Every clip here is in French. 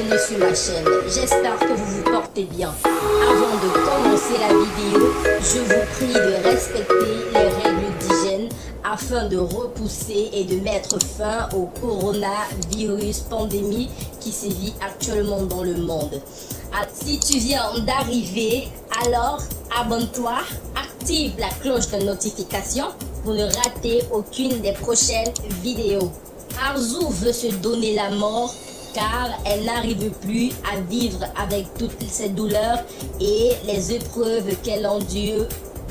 bienvenue sur ma chaîne. J'espère que vous vous portez bien. Avant de commencer la vidéo, je vous prie de respecter les règles d'hygiène afin de repousser et de mettre fin au coronavirus pandémie qui sévit actuellement dans le monde. Si tu viens d'arriver, alors abonne-toi, active la cloche de notification pour ne rater aucune des prochaines vidéos. Arzu veut se donner la mort car elle n'arrive plus à vivre avec toutes ces douleurs et les épreuves qu'elle endure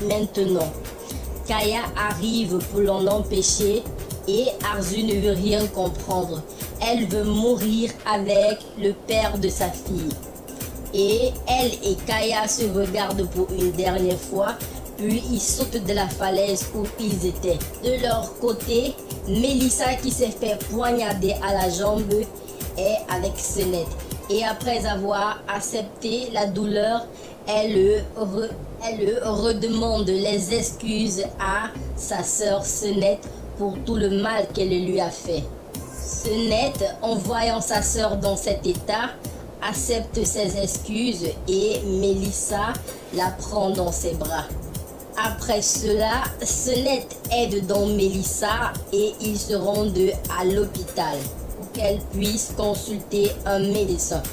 maintenant. Kaya arrive pour l'en empêcher et Arzu ne veut rien comprendre. Elle veut mourir avec le père de sa fille. Et elle et Kaya se regardent pour une dernière fois, puis ils sautent de la falaise où ils étaient. De leur côté, Melissa qui s'est fait poignarder à la jambe est avec Senette. Et après avoir accepté la douleur, elle redemande les excuses à sa sœur Senette pour tout le mal qu'elle lui a fait. Senette, en voyant sa sœur dans cet état, accepte ses excuses et Melissa la prend dans ses bras. Après cela, Senette aide donc Melissa et ils se rendent à l'hôpital pour qu'elle puisse consulter un médecin.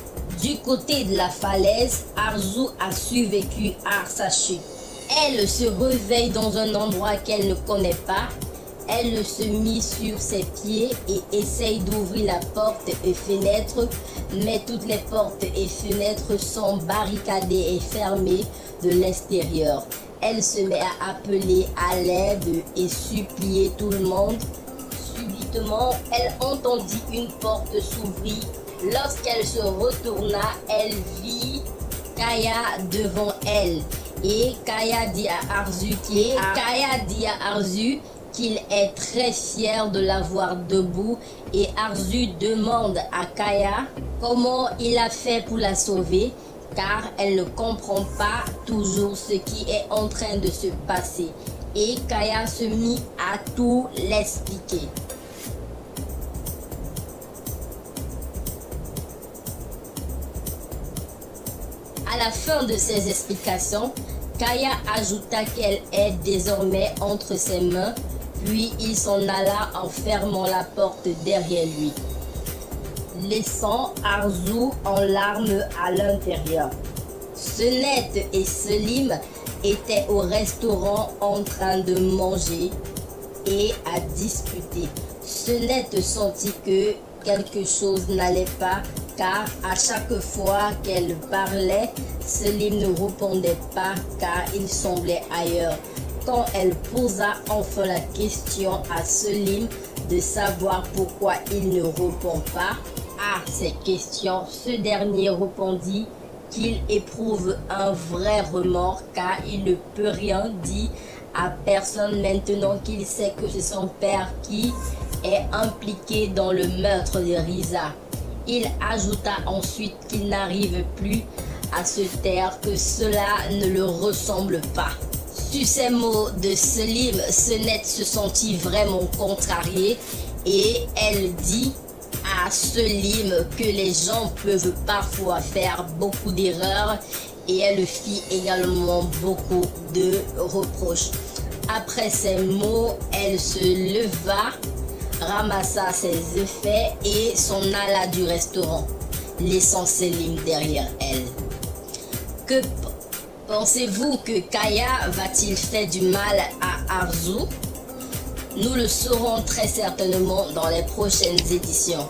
Du côté de la falaise, Arzu a survécu à sa chute. Elle se réveille dans un endroit qu'elle ne connaît pas. Elle se mit sur ses pieds et essaye d'ouvrir la porte et fenêtre, mais toutes les portes et fenêtres sont barricadées et fermées de l'extérieur. Elle se met à appeler à l'aide et supplier tout le monde. Subitement, elle entendit une porte s'ouvrir. Lorsqu'elle se retourna, elle vit Kaya devant elle. Et Kaya dit à Arzu qu'il est très fier de la voir debout et Arzu demande à Kaya comment il a fait pour la sauver car elle ne comprend pas toujours ce qui est en train de se passer et Kaya se mit à tout l'expliquer. À la fin de ses explications, Kaya ajouta qu'elle est désormais entre ses mains. Puis il s'en alla en fermant la porte derrière lui, laissant Arzu en larmes à l'intérieur. Senette et Selim étaient au restaurant en train de manger et à discuter. Senette sentit que quelque chose n'allait pas car à chaque fois qu'elle parlait, Selim ne répondait pas car il semblait ailleurs. Quand elle posa enfin la question à Selim de savoir pourquoi il ne répond pas à ses questions, ce dernier répondit qu'il éprouve un vrai remords car il ne peut rien dire à personne maintenant qu'il sait que c'est son père qui est impliqué dans le meurtre de Risa. Il ajouta ensuite qu'il n'arrive plus à se taire, que cela ne le ressemble pas. Sur ces mots de Selim, Senette se sentit vraiment contrariée et elle dit à Selim que les gens peuvent parfois faire beaucoup d'erreurs et elle fit également beaucoup de reproches. Après ces mots, elle se leva, ramassa ses effets et s'en alla du restaurant, laissant Selim derrière elle. Que pensez-vous que Kaya va-t-il faire du mal à Arzu? Nous le saurons très certainement dans les prochaines éditions.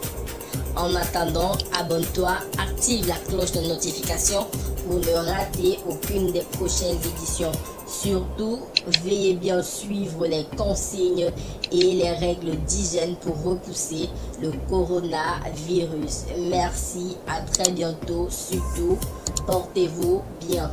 En attendant, abonne-toi, active la cloche de notification pour ne rater aucune des prochaines éditions. Surtout, veillez bien suivre les consignes et les règles d'hygiène pour repousser le coronavirus. Merci, à très bientôt. Surtout, portez-vous bien.